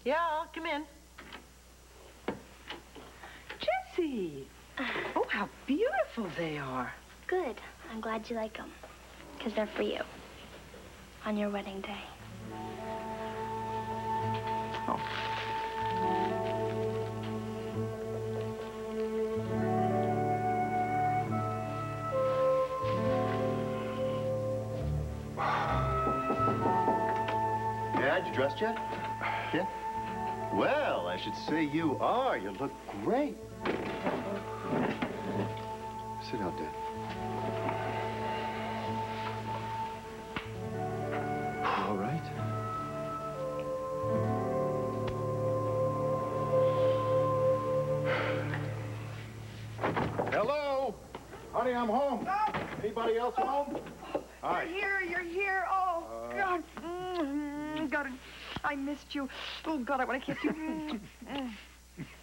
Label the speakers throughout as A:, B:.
A: Yeah, come in. Jessie! Oh, how beautiful they are.
B: Good. I'm glad you like them. Because they're for you. On your wedding day.
A: Oh.
C: Dad, you dressed yet? Yeah? Well, I should say you are. You look great. Sit down, Dad. You all right?
D: Hello? Honey, I'm home. Anybody else home? Hi.
A: You're here. Oh, God. God, I missed you. Oh, God, I want to kiss you.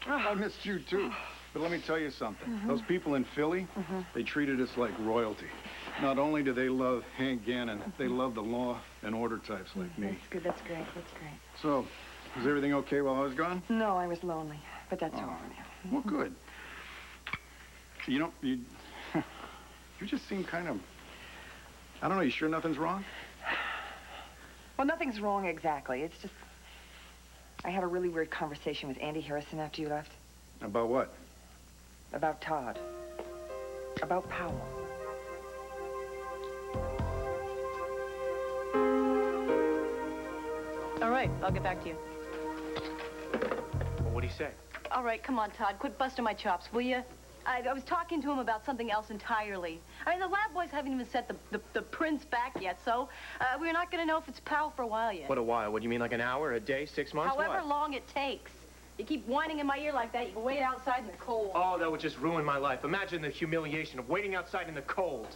D: I missed you, too. But let me tell you something. Those people in Philly, they treated us like royalty. Not only do they love Hank Gannon, they love the law and order types like me.
A: That's good. That's great. That's great.
D: So, was everything okay while I was gone?
A: No, I was lonely, but that's all right now.
D: Well, good. You know, you just seem kind of... I don't know, you sure nothing's wrong?
A: Well, nothing's wrong exactly. It's just... I had a really weird conversation with Andy Harrison after you left.
D: About what?
A: About Todd. About Powell.
E: All right, I'll get back to you.
F: Well, what'd he say?
E: All right, come on, Todd. Quit busting my chops, will you? I was talking to him about something else entirely. I mean, the lab boys haven't even set the prints back yet, so we're not going to know if it's Powell for a while yet.
F: What a while? What do you mean, like an hour, a day, 6 months?
E: However long it takes. You keep whining in my ear like that, you can wait outside in the cold.
F: Oh, that would just ruin my life. Imagine the humiliation of waiting outside in the cold.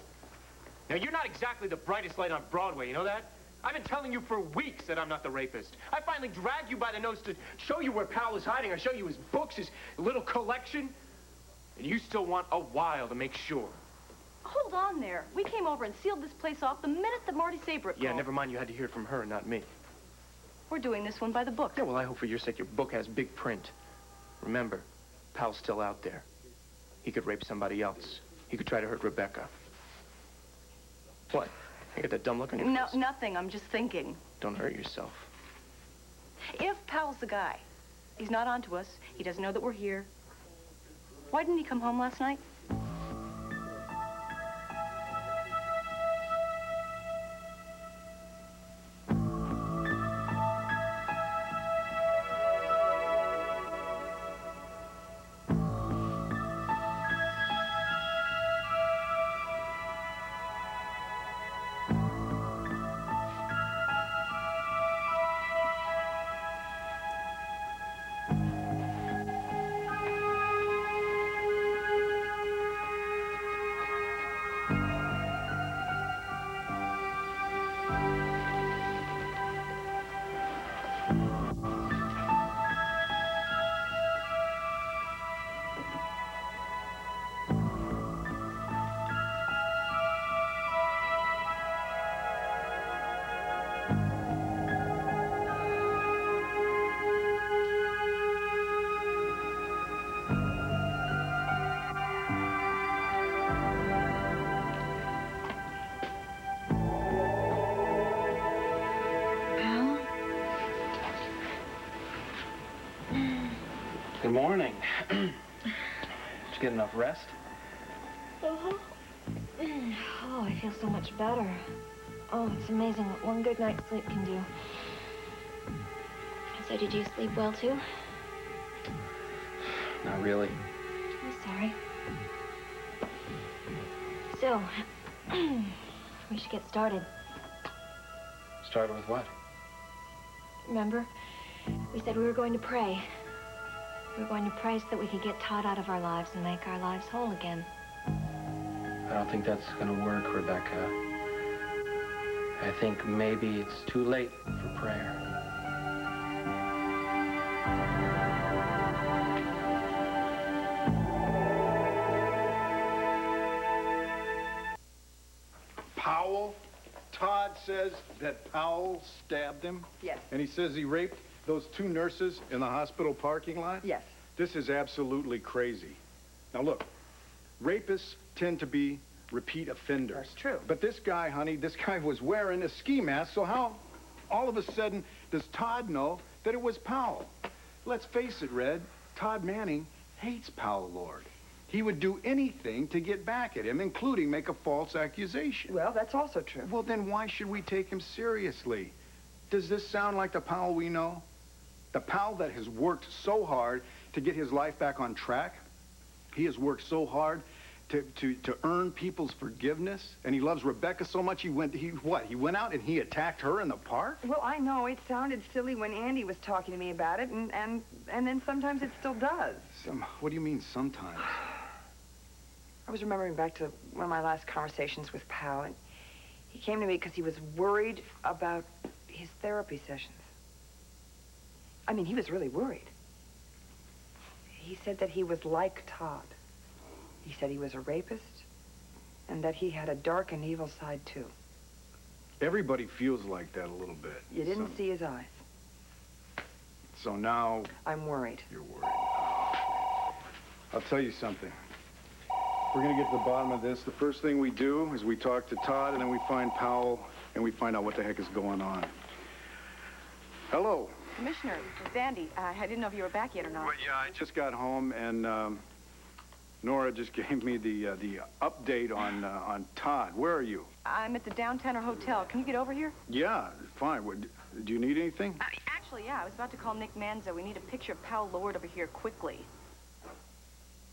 F: Now, you're not exactly the brightest light on Broadway, you know that? I've been telling you for weeks that I'm not the rapist. I finally dragged you by the nose to show you where Powell is hiding. I show you his books, his little collection. And you still want a while to make sure.
E: Hold on there. We came over and sealed this place off the minute that Marty Sabrick
F: Yeah,
E: called.
F: never mind. You had to hear it from her, not me.
E: We're doing this one by the book.
F: Yeah, well, I hope for your sake your book has big print. Remember, Powell's still out there. He could rape somebody else. He could try to hurt Rebecca. What? You get that dumb look on your face?
E: No, nothing. I'm just thinking.
F: Don't hurt yourself.
E: If Powell's the guy, he's not onto us. He doesn't know that we're here. Why didn't he come home last night?
F: Good morning. Did you get enough rest?
B: Oh, I feel so much better. Oh, it's amazing what one good night's sleep can do. So did you sleep well, too?
F: Not really.
B: I'm sorry. So, we should get started.
F: Started with what?
B: Remember? We said we were going to pray. We were going to pray so that we could get Todd out of our lives and make our lives whole again.
F: I don't think that's gonna work, Rebecca. I think maybe it's too late for prayer.
D: Powell? Todd says that Powell stabbed him?
A: Yes.
D: And he says he raped those two nurses in the hospital parking lot?
A: Yes.
D: This is absolutely crazy. Now look, rapists tend to be repeat offenders.
A: That's true.
D: But this guy, honey, this guy was wearing a ski mask, so how all of a sudden does Todd know that it was Powell? Let's face it, Red, Todd Manning hates Powell Lord. He would do anything to get back at him, including make a false accusation.
A: Well, that's also true.
D: Well, then why should we take him seriously? Does this sound like the Powell we know? The Powell that has worked so hard to get his life back on track? He has worked so hard to earn people's forgiveness, and he loves Rebecca so much he went out and he attacked her in the park?
A: Well, I know it sounded silly when Andy was talking to me about it, and then sometimes it still does.
D: What do you mean sometimes?
A: I was remembering back to one of my last conversations with Powell, and he came to me because he was worried about his therapy sessions. I mean, he was really worried. He said that he was like Todd. He said he was a rapist, and that he had a dark and evil side, too.
D: Everybody feels like that a little bit.
A: You didn't see his eyes.
D: So now...
A: I'm worried.
D: You're worried. I'll tell you something. We're going to get to the bottom of this. The first thing we do is we talk to Todd, and then we find Powell, and we find out what the heck is going on. Hello.
E: Commissioner, it's Andy. I didn't know if you were back yet or not.
D: Well, yeah, I just got home, and Nora just gave me the update on Todd. Where are you?
E: I'm at the Downtown Hotel. Can you get over here?
D: Yeah, fine. Do you need anything?
E: Actually, yeah. I was about to call Nick Manzo. We need a picture of Powell Lord over here quickly.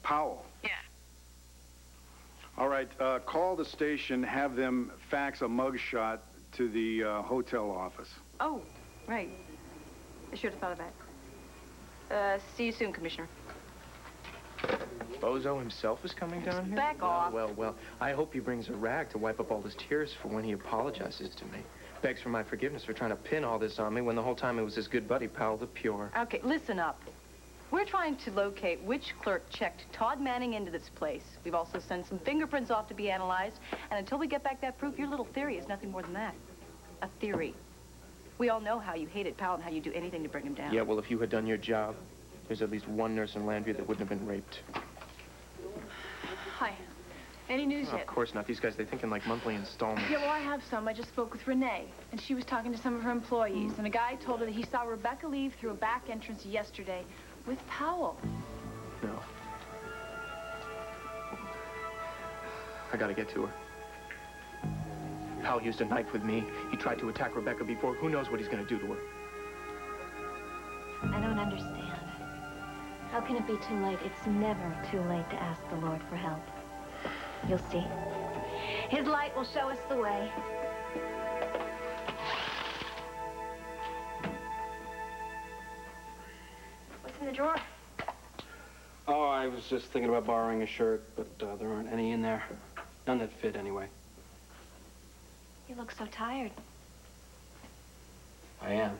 D: Powell?
E: Yeah.
D: All right, call the station, have them fax a mugshot to the hotel office.
E: Oh, right. I should have thought of that. See you soon, Commissioner.
F: Bozo himself is coming down here?
E: Back off.
F: Well, I hope he brings a rag to wipe up all his tears for when he apologizes to me. Begs for my forgiveness for trying to pin all this on me when the whole time it was his good buddy, Powell the Pure.
E: Okay, listen up. We're trying to locate which clerk checked Todd Manning into this place. We've also sent some fingerprints off to be analyzed, and until we get back that proof, your little theory is nothing more than that. A theory. We all know how you hated Powell and how you'd do anything to bring him down.
F: Yeah, well, if you had done your job, there's at least one nurse in Landview that wouldn't have been raped.
G: Hi. Any news
F: Oh,
G: yet?
F: of course not. These guys, they think in like monthly installments.
G: Yeah, well, I have some. I just spoke with Renee, and she was talking to some of her employees, and a guy told her that he saw Rebecca leave through a back entrance yesterday with Powell.
F: No. I gotta get to her. Powell used a knife with me. He tried to attack Rebecca before. Who knows what he's gonna do to her?
B: I don't understand. How can it be too late? It's never too late to ask the Lord for help. You'll see. His light will show us the way. What's in the drawer?
H: Oh, I was just thinking about borrowing a shirt, but there aren't any in there. None that fit, anyway.
B: You look so tired.
H: I am.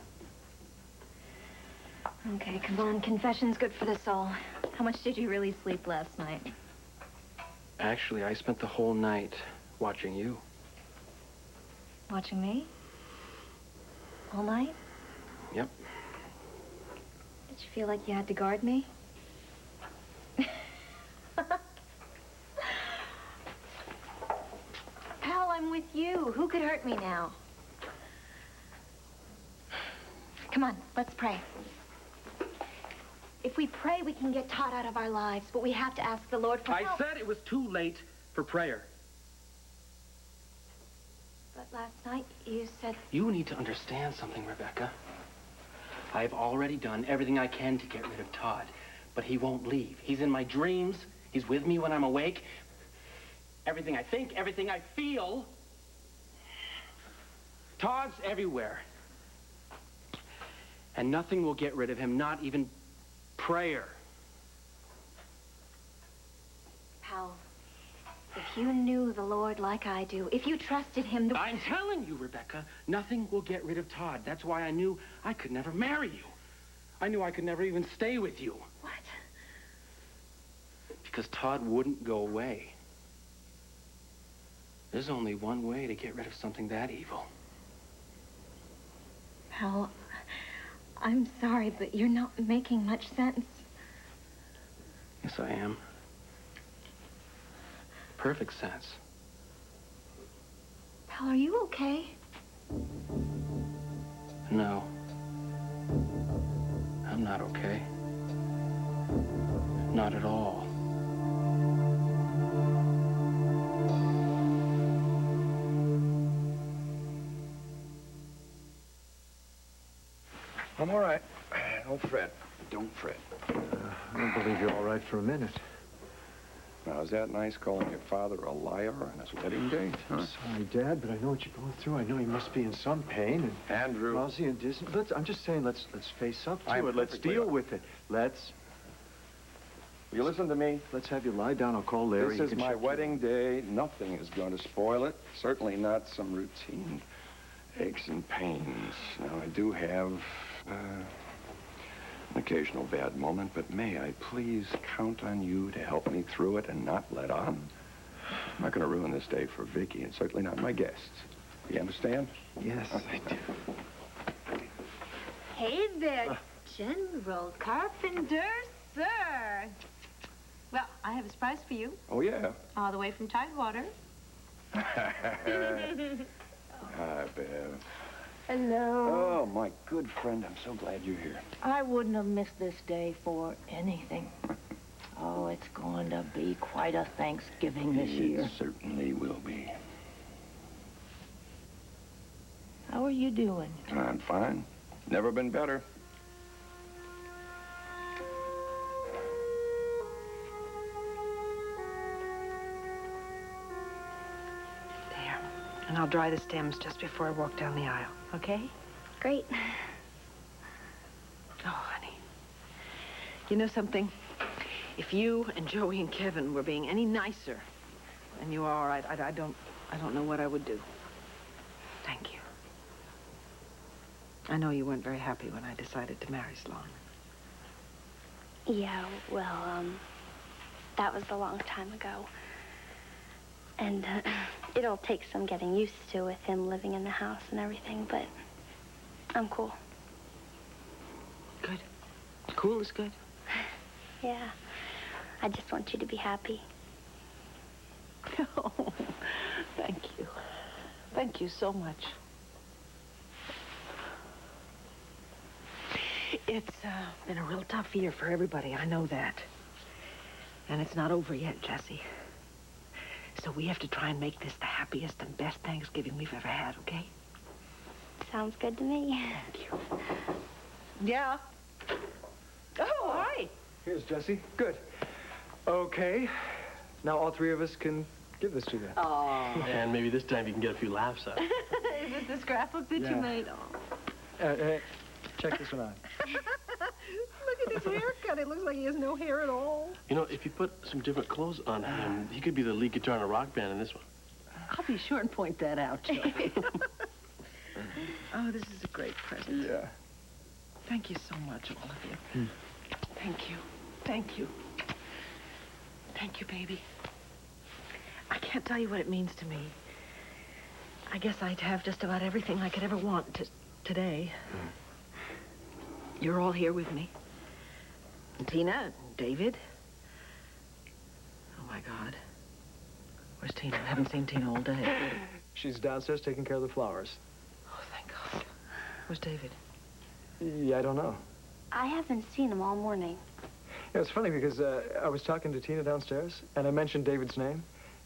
B: Okay, come on. Confession's good for the soul. How much did you really sleep last night?
H: Actually, I spent the whole night watching you.
B: Watching me? All night?
H: Yep.
B: Did you feel like you had to guard me? Pal, I'm with you. Who could hurt me now? Come on, let's pray. If we pray, we can get Todd out of our lives, but we have to ask the Lord for help.
H: I said it was too late for prayer.
B: But last night, you said...
H: You need to understand something, Rebecca. I've already done everything I can to get rid of Todd, but he won't leave. He's in my dreams. He's with me when I'm awake. Everything I think, everything I feel. Todd's everywhere. And nothing will get rid of him, not even prayer.
B: Pal, if you knew the Lord like I do, if you trusted him...
H: I'm telling you, Rebecca, nothing will get rid of Todd. That's why I knew I could never marry you. I knew I could never even stay with you.
B: What?
H: Because Todd wouldn't go away. There's only one way to get rid of something that evil.
B: Pal, I'm sorry, but you're not making much sense.
H: Yes, I am. Perfect sense.
B: Pal, are you okay?
H: No. I'm not okay. Not at all.
I: I'm all right. Don't fret. Don't fret.
J: I don't believe you're all right for a minute.
I: Now, is that nice calling your father a liar on his wedding day? Huh?
J: Sorry, Dad, but I know what you're going through. I know you must be in some pain and
I: Andrew.
J: drowsy and dizzy. I'm just saying, let's face up to
I: I'm
J: it. Let's
I: perfectly
J: deal
I: all right.
J: with it. Let's
I: You listen to me.
J: have you lie down. I'll call Larry.
I: This is my wedding day. Nothing is going to spoil it. Certainly not some routine aches and pains. Now, I do have an occasional bad moment, but may I please count on you to help me through it and not let on? I'm not going to ruin this day for Vicky, and certainly not my guests. You understand?
J: Yes, I do.
B: Hey there, General Carpenter, sir.
E: Well, I have a surprise for you,
I: Oh, yeah.
E: all the way from Tidewater.
I: Hi, Bev.
K: Hello.
I: Oh, my good friend. I'm so glad you're here.
K: I wouldn't have missed this day for anything. Oh, it's going to be quite a Thanksgiving this year.
I: It certainly will be.
K: How are you doing?
I: I'm fine. Never been better.
A: There. And I'll dry the stems just before I walk down the aisle, okay?
B: Great.
A: Oh, honey. You know something? If you and Joey and Kevin were being any nicer than you are, I don't know what I would do. Thank you. I know you weren't very happy when I decided to marry Sloan.
B: Yeah, well, that was a long time ago. And it'll take some getting used to with him living in the house and everything, but I'm cool.
A: Good. Cool is good.
B: Yeah. I just want you to be happy.
A: Oh, thank you. Thank you so much. It's been a real tough year for everybody. I know that. And it's not over yet, Jessie. So we have to try and make this the happiest and best Thanksgiving we've ever had, okay?
B: Sounds good to me.
A: Thank you. Yeah. Oh, hi.
J: Here's Jesse. Good. Okay. Now all three of us can give this to you.
A: Oh.
H: And maybe this time you can get a few laughs out.
E: Is it the scrapbook that you made? Oh.
J: Hey, check this one out.
A: Look at his haircut. It looks like he has no hair at all.
H: You know, if you put some different clothes on him, he could be the lead guitar in a rock band in this one.
E: I'll be sure and point that out, Joey.
A: Oh, this is a great present.
J: Yeah.
A: Thank you so much, all of you. Thank you. Thank you. Thank you, baby. I can't tell you what it means to me. I guess I'd have just about everything I could ever want today. You're all here with me. And Tina, and David. Oh, my God. Where's Tina? I haven't seen Tina all day.
J: She's downstairs taking care of the flowers.
A: Oh, thank God. Where's David?
J: Yeah, I don't know.
B: I haven't seen him all morning.
J: Yeah, it's funny because I was talking to Tina downstairs, and I mentioned David's name,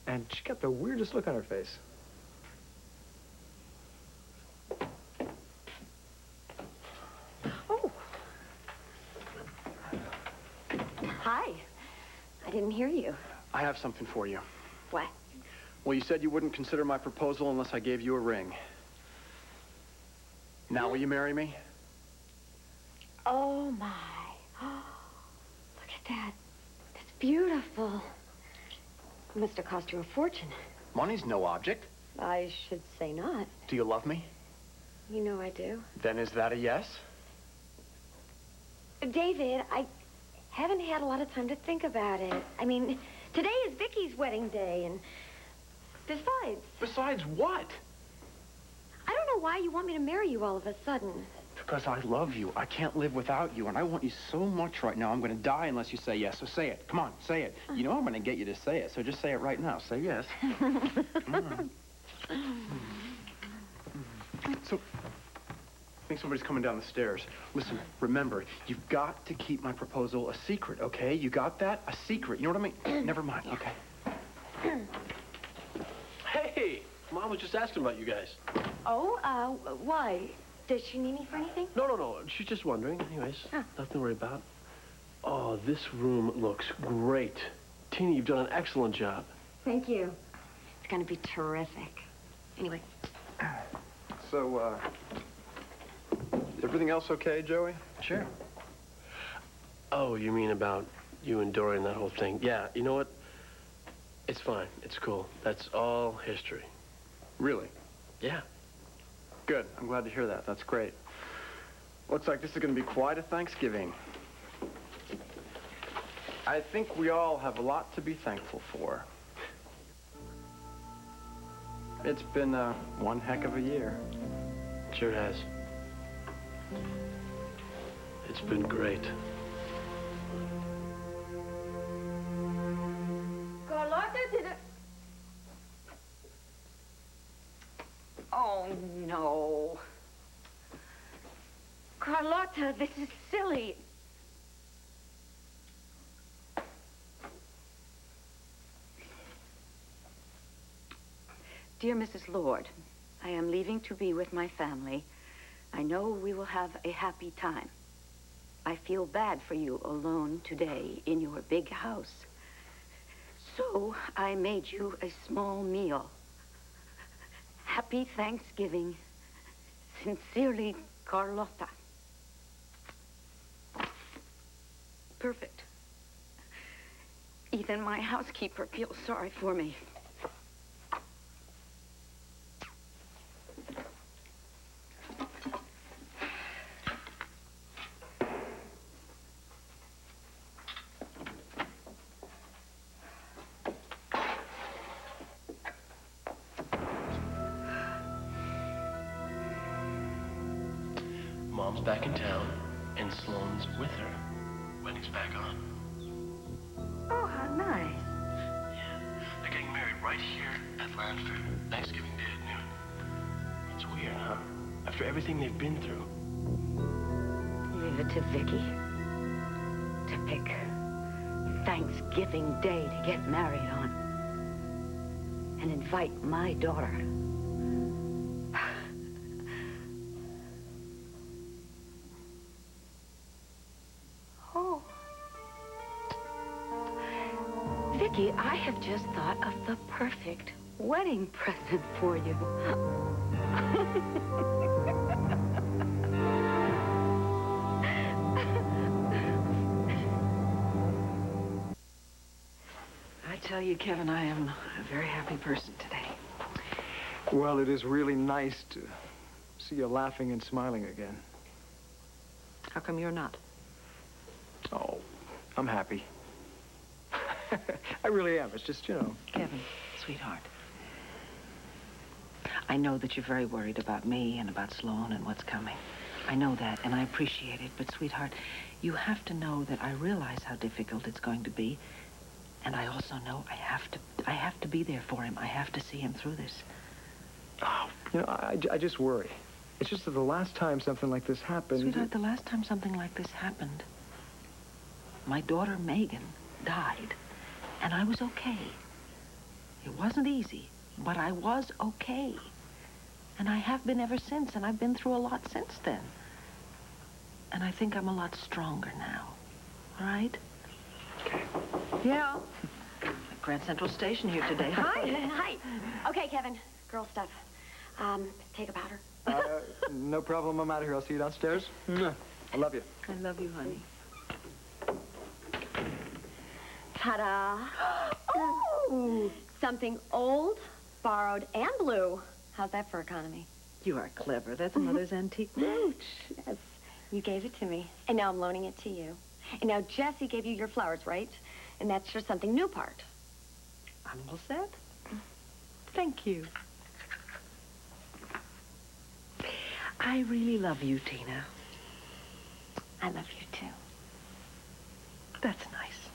J: and she got the weirdest look on her face.
B: Oh. Hi. I didn't hear you.
L: I have something for you.
B: What?
L: Well, you said you wouldn't consider my proposal unless I gave you a ring. Now will you marry me?
B: Oh, my. Look at that. That's beautiful. It must have cost you a fortune.
L: Money's no object.
B: I should say not.
L: Do you love me?
B: You know I do.
L: Then is that a yes?
B: David, I haven't had a lot of time to think about it. I mean, today is Vicky's wedding day, and besides...
L: Besides what?
B: I don't know why you want me to marry you all of a sudden.
L: Because I love you. I can't live without you, and I want you so much right now. I'm going to die unless you say yes. So say it. Come on, say it. You know I'm going to get you to say it, so just say it right now. Say yes. Come on. So, I think somebody's coming down the stairs. Listen, remember, you've got to keep my proposal a secret, okay? You got that? A secret. You know what I mean? Never mind, okay?
M: Hey! Mom was just asking about you guys.
B: Oh, why? Does she need me for anything?
M: No. She's just wondering. Anyways, nothing to worry about. Oh, this room looks great. Tina, you've done an excellent job.
B: Thank you. It's gonna be terrific. Anyway.
L: So, everything else okay, Joey?
J: Sure.
M: Oh, you mean about you and Dory and that whole thing? Yeah, you know what? It's fine. It's cool. That's all history.
L: Really?
M: Yeah.
L: Good. I'm glad to hear that. That's great. Looks like this is going to be quite a Thanksgiving. I think we all have a lot to be thankful for. It's been one heck of a year.
M: Sure has. It's been great.
A: Carlotta, did it... Oh, no. Carlotta, this is silly.
K: Dear Mrs. Lord, I am leaving to be with my family. I know we will have a happy time. I feel bad for you alone today in your big house. So I made you a small meal. Happy Thanksgiving. Sincerely, Carlotta. Perfect. Even my housekeeper feels sorry for me.
M: Mom's back in town, and Sloane's with her. Wedding's back on.
K: Oh, how nice.
M: Yeah, they're getting married right here at Landfair, Thanksgiving Day at noon. It's weird, huh? After everything they've been through.
K: Leave it to Vicky to pick Thanksgiving Day to get married on. And invite my daughter. Oh. Vicky, I have just thought of the perfect wedding present for you.
A: I tell you, Kevin, I am a very happy person today.
J: Well, it is really nice to see you laughing and smiling again.
A: How come you're not?
J: Oh, I'm happy. I really am. It's just, you know.
A: Kevin, sweetheart. I know that you're very worried about me and about Sloane and what's coming. I know that, and I appreciate it. But, sweetheart, you have to know that I realize how difficult it's going to be. And I also know I have to be there for him. I have to see him through this.
J: Oh, you know, I just worry. It's just that the last time something like this happened...
A: Sweetheart, the last time something like this happened, my daughter Megan died, and I was okay. It wasn't easy, but I was okay. And I have been ever since, and I've been through a lot since then. And I think I'm a lot stronger now. All right?
J: Okay.
A: Yeah. At Grand Central Station here today.
B: Hi. Hi. Okay, Kevin. Girl stuff. Take a powder.
J: No problem. I'm out of here. I'll see you downstairs. I love you.
A: I love you, honey.
B: Ta-da. Oh! Something old, borrowed, and blue. How's that for economy?
A: You are clever. That's a mother's antique brooch.
B: Yes. You gave it to me, and now I'm loaning it to you. And now Jessie gave you your flowers, right? And that's your something new part.
A: I'm all set. Thank you. I really love you, Tina.
B: I love you, too.
N: That's nice.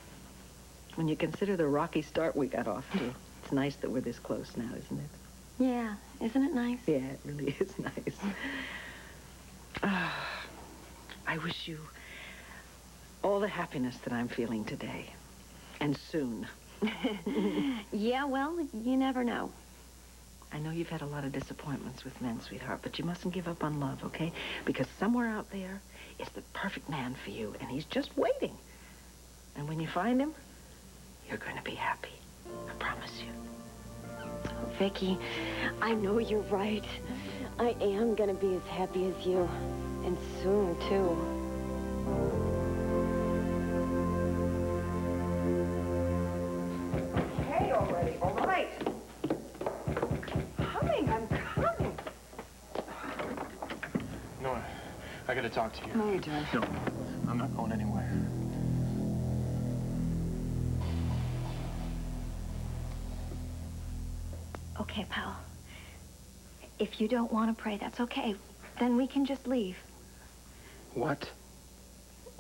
N: When you consider the rocky start we got off to, it's nice that we're this close now, isn't it?
B: Yeah, isn't it nice?
N: Yeah, it really is nice. I wish you all the happiness that I'm feeling today. And soon.
B: Yeah, well, you never know.
N: I know you've had a lot of disappointments with men, sweetheart, but you mustn't give up on love, okay? Because somewhere out there is the perfect man for you, and he's just waiting. And when you find him, you're going to be happy. I promise you.
B: Oh, Vicky, I know you're right. I am going to be as happy as you. And soon, too.
A: Hey, already. All right. I'm coming.
F: No, I gotta talk to you.
A: No, you don't.
F: No, I'm not going anywhere.
B: Okay, pal. If you don't want to pray, that's okay. Then we can just leave.
H: What?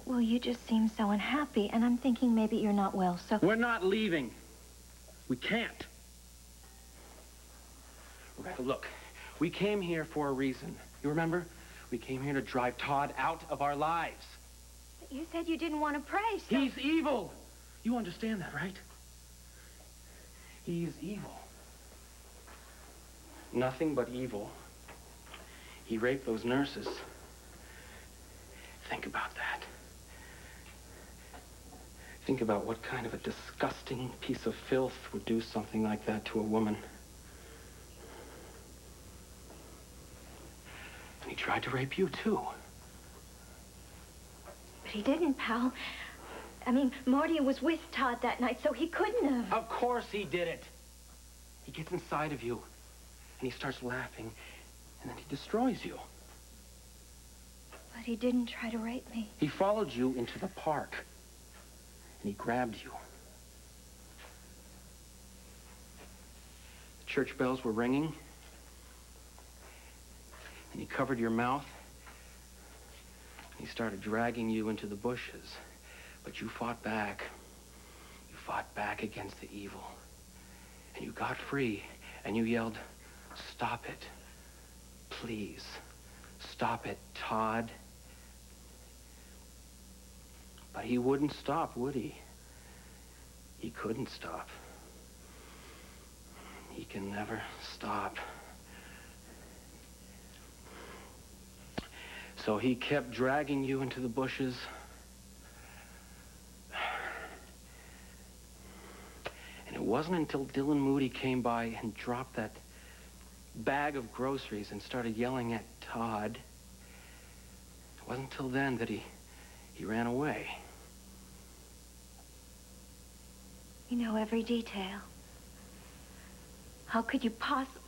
B: Well, you just seem so unhappy, and I'm thinking maybe you're not well, so...
H: We're not leaving. We can't. Rebecca, look. We came here for a reason. You remember? We came here to drive Todd out of our lives.
B: But you said you didn't want to pray, so...
H: He's evil. You understand that, right? He's evil. Nothing but evil. He raped those nurses. Think about that. Think about what kind of a disgusting piece of filth would do something like that to a woman. And he tried to rape you, too.
B: But he didn't, pal. I mean, Marty was with Todd that night, so he couldn't have.
H: Of course he did it. He gets inside of you, and he starts laughing, and then he destroys you.
B: But he didn't try to rape me.
H: He followed you into the park, and he grabbed you. The church bells were ringing, and he covered your mouth, and he started dragging you into the bushes. But you fought back. You fought back against the evil. And you got free, and you yelled, "Stop it. Please. Stop it, Todd." But he wouldn't stop, would he? He couldn't stop. He can never stop. So he kept dragging you into the bushes. And it wasn't until Dylan Moody came by and dropped that bag of groceries and started yelling at Todd. It wasn't until then that he ran away.
B: You know every detail. How could you possibly...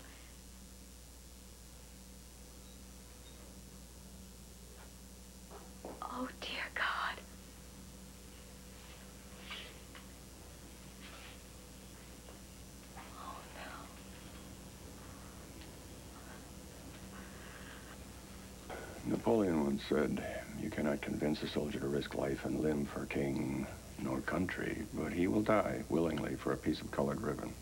B: Oh, dear God. Oh, no.
I: Napoleon once said, "You cannot convince a soldier to risk life and limb for king nor country, but he will die willingly for a piece of colored ribbon."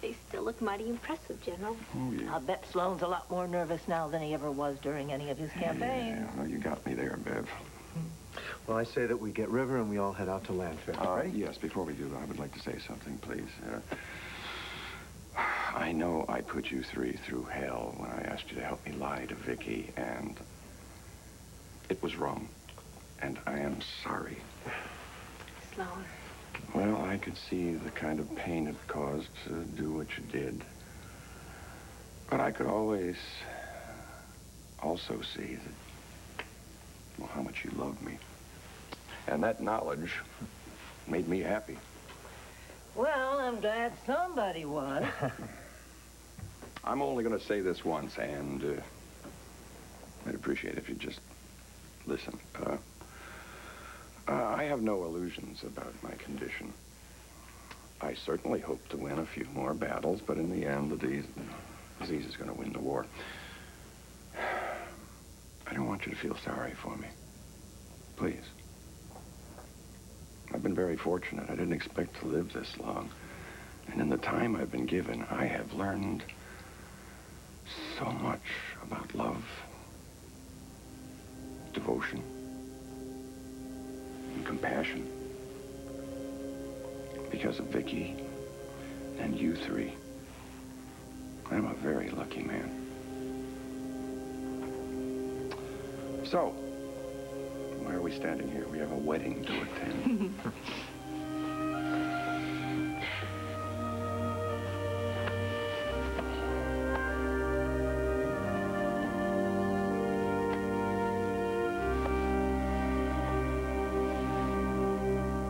O: They still look mighty impressive, General.
I: Oh, yeah.
O: I'll bet Sloan's a lot more nervous now than he ever was during any of his campaigns.
I: Yeah, well, you got me there, Bev.
P: Well, I say that we get River and we all head out to Landfair, right?
I: Yes, before we do, I would like to say something, please. I know I put you three through hell when I asked you to help me lie to Vicky, and it was wrong. And I am sorry.
O: Sloan.
I: Well, I could see the kind of pain it caused to do what you did. But I could always also see that, well, how much you loved me. And that knowledge made me happy.
O: Well, I'm glad somebody was.
I: I'm only going to say this once, and I'd appreciate it if you'd just listen. I have no illusions about my condition. I certainly hope to win a few more battles, but in the end, the disease is going to win the war. I don't want want you to feel sorry for me. Please. I've been very fortunate. I didn't expect to live this long. And in the time I've been given, I have learned so much about love, devotion, and compassion. Because of Vicky and you three. I'm a very lucky man. So, why are we standing here? We have a wedding to attend.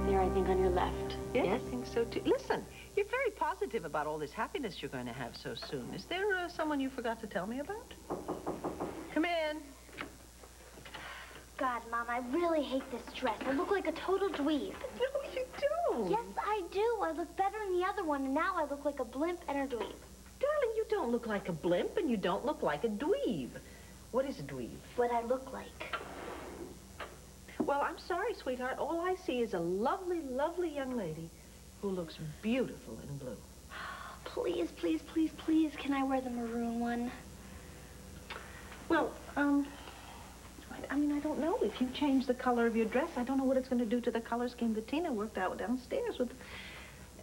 B: There, I think, on your left.
N: Yes, I think so, too. Listen, you're very positive about all this happiness you're going to have so soon. Is there someone you forgot to tell me about? Come in.
B: God, Mom, I really hate this dress. I look like a total dweeb.
N: No, you don't.
B: Yes, I do. I look better in the other one, and now I look like a blimp and a dweeb.
N: Darling, you don't look like a blimp, and you don't look like a dweeb. What is a dweeb?
B: What I look like.
N: Well, I'm sorry, sweetheart. All I see is a lovely, lovely young lady who looks beautiful in blue.
B: Please, please, please, please, can I wear the maroon one?
N: Well, I mean, I don't know. If you change the color of your dress, I don't know what it's going to do to the color scheme that Tina worked out downstairs with.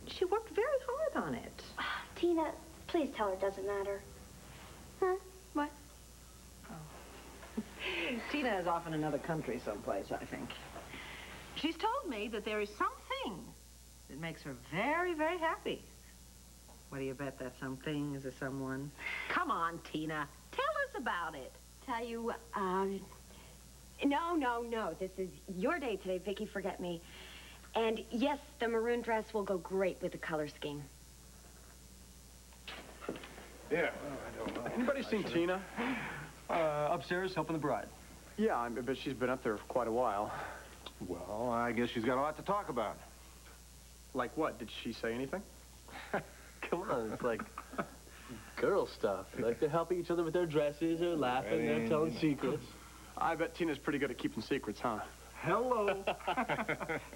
N: She worked very hard on it.
B: Tina, please tell her it doesn't matter. Huh? What?
N: Tina is off in another country someplace, I think. She's told me that there is something that makes her very, very happy. What do you bet that something is a someone? Come on, Tina. Tell us about it.
Q: Tell you, no. This is your day today, Vicky, forget me. And yes, the maroon dress will go great with the color scheme.
L: Yeah, well, I don't know. Anybody seen Tina?
J: Upstairs, helping the bride.
L: Yeah, I bet she's been up there for quite a while.
D: Well, I guess she's got a lot to talk about.
L: Like what? Did she say anything?
M: Come on, it's like girl stuff. Like they're helping each other with their dresses, they're laughing, they're telling secrets.
L: I bet Tina's pretty good at keeping secrets, huh?
J: Hello.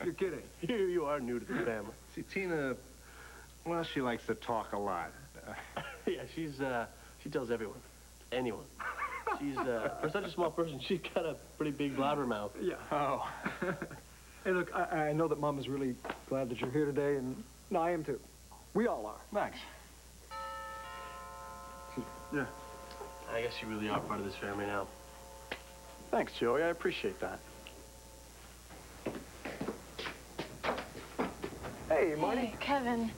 J: You're kidding.
M: You are new to the family.
D: See, Tina, well, she likes to talk a lot.
M: Yeah, she tells everyone. Anyone. She's, for such a small person, she's got a pretty big blabbermouth.
J: Yeah.
L: Oh.
J: Hey, look, I know that Mom is really glad that you're here today, and I am too. We all are.
L: Thanks. Yeah.
M: I guess you really are part of this family now.
L: Thanks, Joey. I appreciate that.
J: Hey, Marty.
G: Hey, Kevin.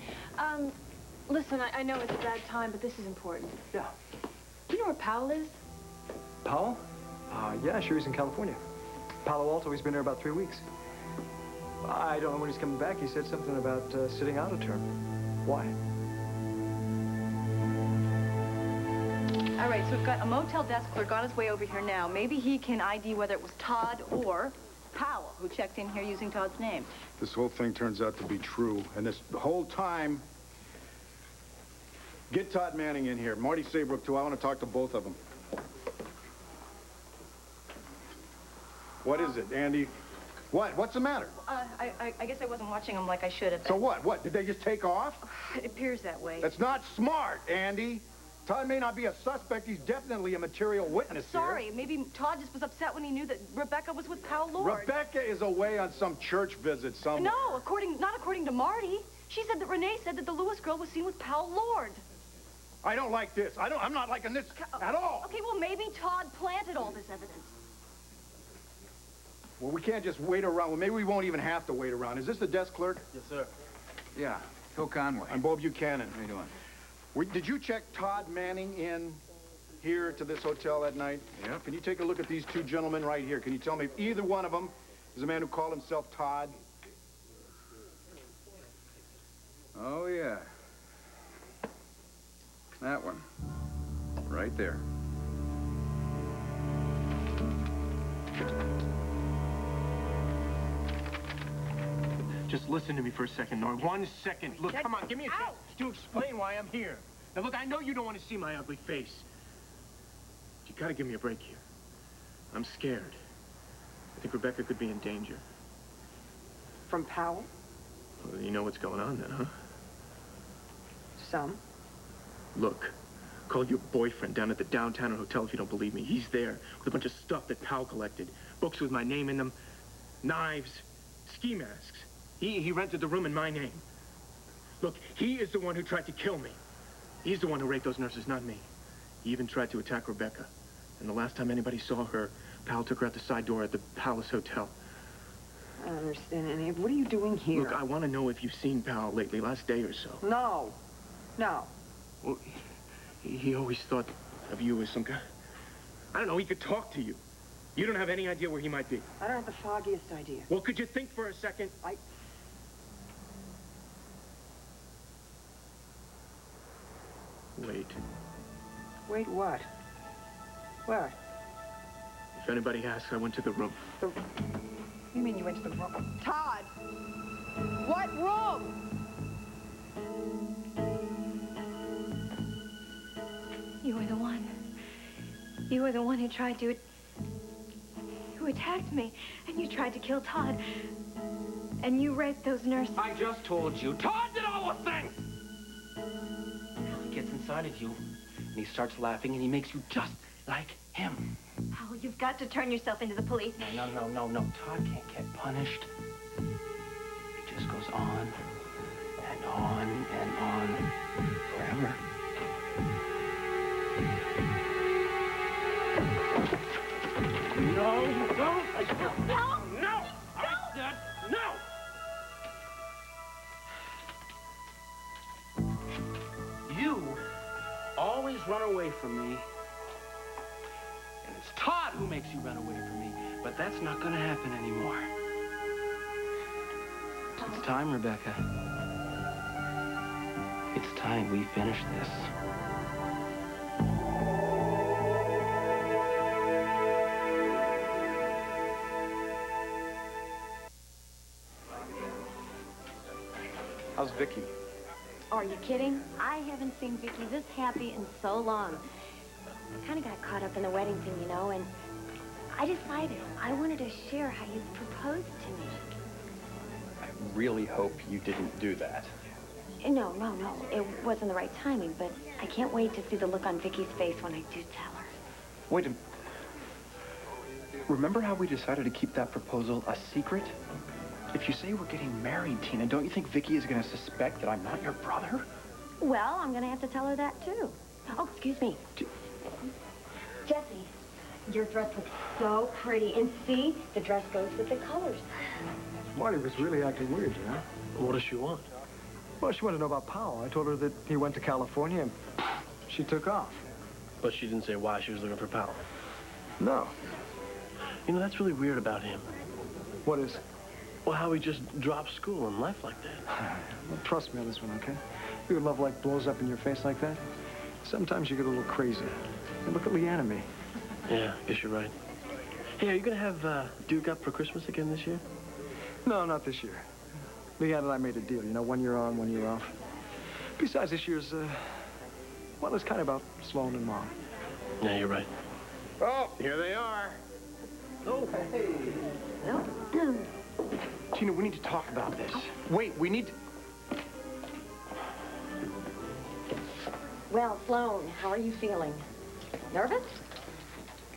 G: Listen, I know it's a bad time, but this is important.
J: Yeah.
G: Do you know where Powell is?
J: Powell? Yeah, sure, he's in California. Palo Alto, he's been there about 3 weeks. I don't know when he's coming back. He said something about sitting out a term. Why?
E: All right, so we've got a motel desk clerk on his way over here now. Maybe he can ID whether it was Todd or Powell who checked in here using Todd's name.
D: This whole thing turns out to be true, and this whole time, get Todd Manning in here. Marty Saybrook, too. I want to talk to both of them. What is it, Andy? What? What's the matter?
E: I guess I wasn't watching him like I should have.
D: So what? What? Did they just take off?
E: It appears that way.
D: That's not smart, Andy. Todd may not be a suspect. He's definitely a material witness
E: Sorry,
D: here.
E: maybe Todd just was upset when he knew that Rebecca was with Powell Lord.
D: Rebecca is away on some church visit somewhere.
E: No, not according to Marty. She said that Renee said that the Lewis girl was seen with Powell Lord.
D: I don't like this. I'm not liking this at all.
E: Okay, well, maybe Todd planted all this evidence.
D: Well, we can't just wait around. Well, maybe we won't even have to wait around. Is this the desk clerk?
M: Yes, sir.
R: Yeah, Phil Conway.
D: I'm Bo Buchanan.
R: How you doing?
D: Did you check Todd Manning in here to this hotel that night?
R: Yeah.
D: Can you take a look at these two gentlemen right here? Can you tell me if either one of them is a man who called himself Todd?
R: Oh, yeah. That one. Right there.
F: Just listen to me for a second, Nora. 1 second. Look, come on, give me a chance to explain why I'm here. Now, look, I know you don't want to see my ugly face. You gotta give me a break here. I'm scared. I think Rebecca could be in danger.
A: From Powell?
F: Well, you know what's going on then, huh?
A: Some.
F: Look, call your boyfriend down at the downtown hotel if you don't believe me. He's there with a bunch of stuff that Powell collected. Books with my name in them, knives, ski masks. He rented the room in my name. Look, he is the one who tried to kill me. He's the one who raped those nurses, not me. He even tried to attack Rebecca. And the last time anybody saw her, Powell took her out the side door at the Palace Hotel.
A: I don't understand any of. What are you doing here?
F: Look, I want to know if you've seen Powell lately, last day or so.
A: No. No.
F: Well, he always thought of you as some guy. I don't know, he could talk to you. You don't have any idea where he might be.
A: I don't have the foggiest idea.
F: Well, could you think for a second? Wait.
A: Wait, what? Where?
F: If anybody asks, I went to the room.
A: What do you mean you went to the room? Todd! What room?
B: You were the one. You were the one who tried to... who attacked me. And you tried to kill Todd. And you raped those nurses.
H: I just told you. Todd did all the things! He gets inside of you, and he starts laughing, and he makes you just like him.
B: Powell, you've got to turn yourself into the police.
H: No. Todd can't get punished. It just goes on and on and on forever. No, you don't. I said no. I said no. You always run away from me. And it's Todd who makes you run away from me. But that's not going to happen anymore. It's time, Rebecca. It's time we finish this.
J: How's Vicky?
Q: Are you kidding? I haven't seen Vicky this happy in so long. I kind of got caught up in the wedding thing, you know, and I decided I wanted to share how you proposed to me.
L: I really hope you didn't do that.
Q: No. It wasn't the right timing, but I can't wait to see the look on Vicky's face when I do tell her.
L: Wait a minute. Remember how we decided to keep that proposal a secret? If you say we're getting married, Tina, don't you think Vicky is going to suspect that I'm not your brother?
Q: Well, I'm going to have to tell her that, too. Oh, excuse me. Jesse, your dress looks so pretty. And see, the dress goes with the colors.
J: Marty was really acting weird, you know?
M: What does she want?
J: Well, she wanted to know about Powell. I told her that he went to California, and she took off.
M: But she didn't say why she was looking for Powell.
J: No.
M: You know, that's really weird about him.
J: What is?
M: Well, how he just dropped school and left like that.
J: Well, trust me on this one, okay? Your love light blows up in your face like that. Sometimes you get a little crazy. And look at Leanne and me.
M: Yeah, I guess you're right. Hey, are you going to have Duke up for Christmas again this year?
J: No, not this year. Leanne and I made a deal, you know, 1 year on, 1 year off. Besides, this year's, well, it's kind of about Sloan and Mom.
M: Yeah, you're right.
C: Oh, here they are.
L: Oh, hey. Tina, we need to talk about this. Wait, we need to...
Q: Well, Sloan, how are you feeling? Nervous?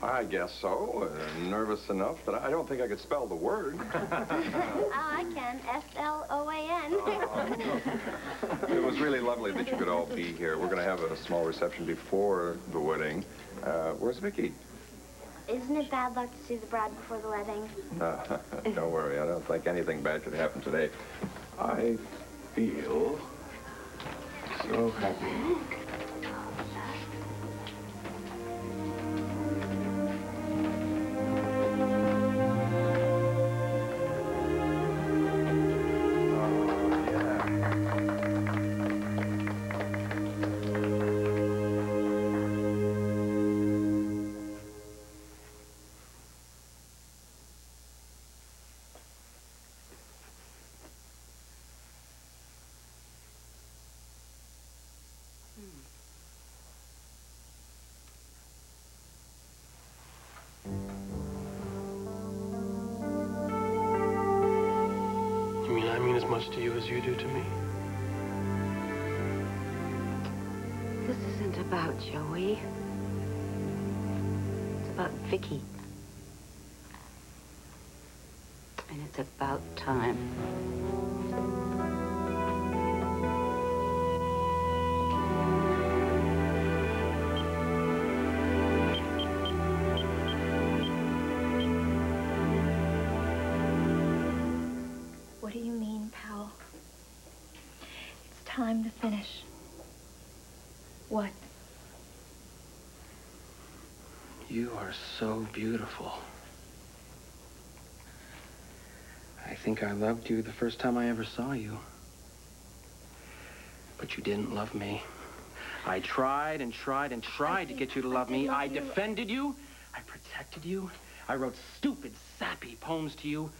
I: I guess so. Nervous enough, but I don't think I could spell the word.
B: I can. S-L-O-A-N.
I: It was really lovely that you could all be here. We're going to have a small reception before the wedding. Where's Vicky?
B: Isn't it bad luck to see the bride before the wedding?
I: Don't worry. I don't think anything bad could happen today. I feel so happy.
M: I mean as much to you as you do to me.
K: This isn't about Joey. It's about Vicky. And it's about time.
Q: What do you mean, Powell? It's time to finish. What?
H: You are so beautiful. I think I loved you the first time I ever saw you. But you didn't love me. I tried and tried and tried to get you to love me. I defended you. I protected you. I wrote stupid, sappy poems to you.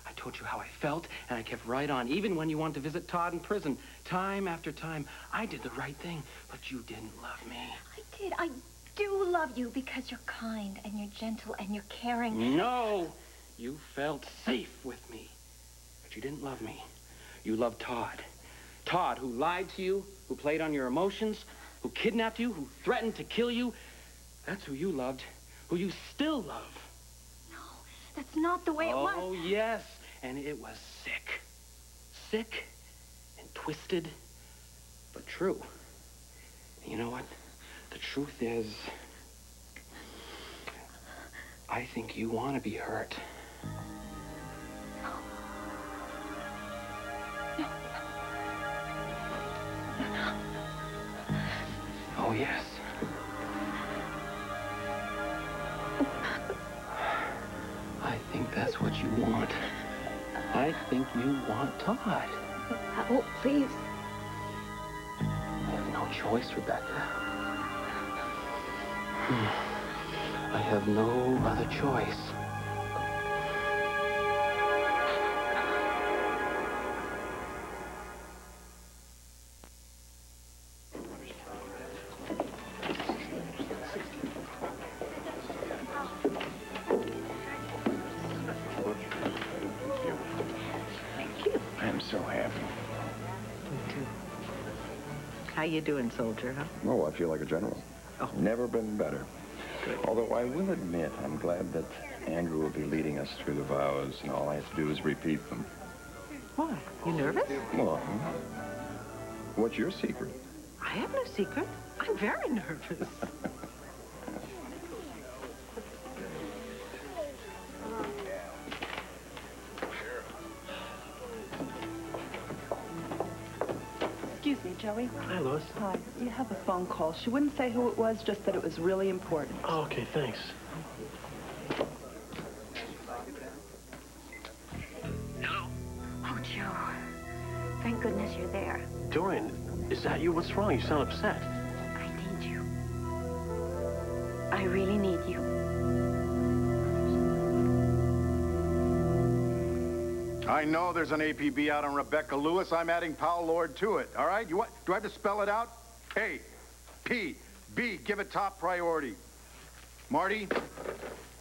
H: I told you how I felt, and I kept right on, even when you wanted to visit Todd in prison. Time after time, I did the right thing, but you didn't love me.
Q: I did. I do love you because you're kind and you're gentle and you're caring.
H: No! You felt safe with me, but you didn't love me. You loved Todd. Todd, who lied to you, who played on your emotions, who kidnapped you, who threatened to kill you. That's who you loved, who you still love.
Q: No, that's not the way it was.
H: Oh, yes, and it was sick. Sick and twisted, but true. And you know what? The truth is, I think you want to be hurt. Oh, yes. I think that's what you want. I think you want Todd.
Q: Oh, please.
H: I have no choice, Rebecca. I have no other choice.
I: I am so happy.
N: Me too. How you doing, soldier, huh?
I: Oh, I feel like a general.
N: Oh.
I: Never been better.
N: Good.
I: Although I will admit, I'm glad that Andrew will be leading us through the vows, and all I have to do is repeat them.
N: Why? You nervous?
I: Well, what's your secret?
N: I have no secret. I'm very nervous.
S: Excuse me, Joey.
M: Hi, Lois.
S: Hi. You have a phone call. She wouldn't say who it was, just that it was really important.
M: Oh, okay, thanks.
K: Oh, Joe. Thank goodness you're there.
M: Dorian, is that you? What's wrong? You sound upset.
K: I need you. I really need you.
D: I know there's an APB out on Rebecca Lewis. I'm adding Powell Lord to it, all right? Do I have to spell it out? A, P, B, give it top priority. Marty,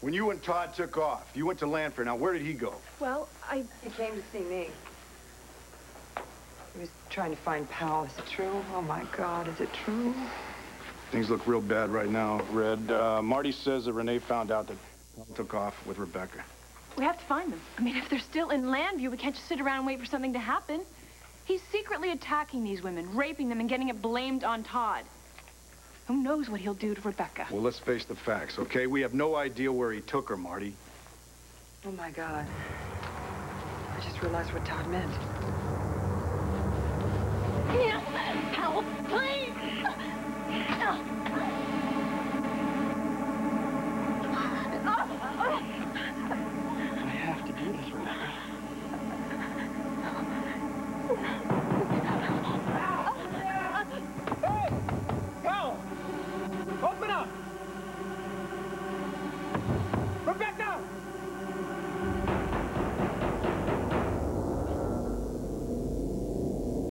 D: when you and Todd took off, you went to Lanford. Now, where did he go?
A: Well, He came to see me. He was trying to find Powell. Is it true? Oh, my God, is it true?
D: Things look real bad right now, Red. Marty says that Renee found out that Powell took off with Rebecca.
G: We have to find them. I mean, if they're still in Landview, we can't just sit around and wait for something to happen. He's secretly attacking these women, raping them, and getting it blamed on Todd. Who knows what he'll do to Rebecca?
D: Well, let's face the facts, okay? We have no idea where he took her, Marty.
A: Oh, my God. I just realized what Todd meant.
Q: Powell, please!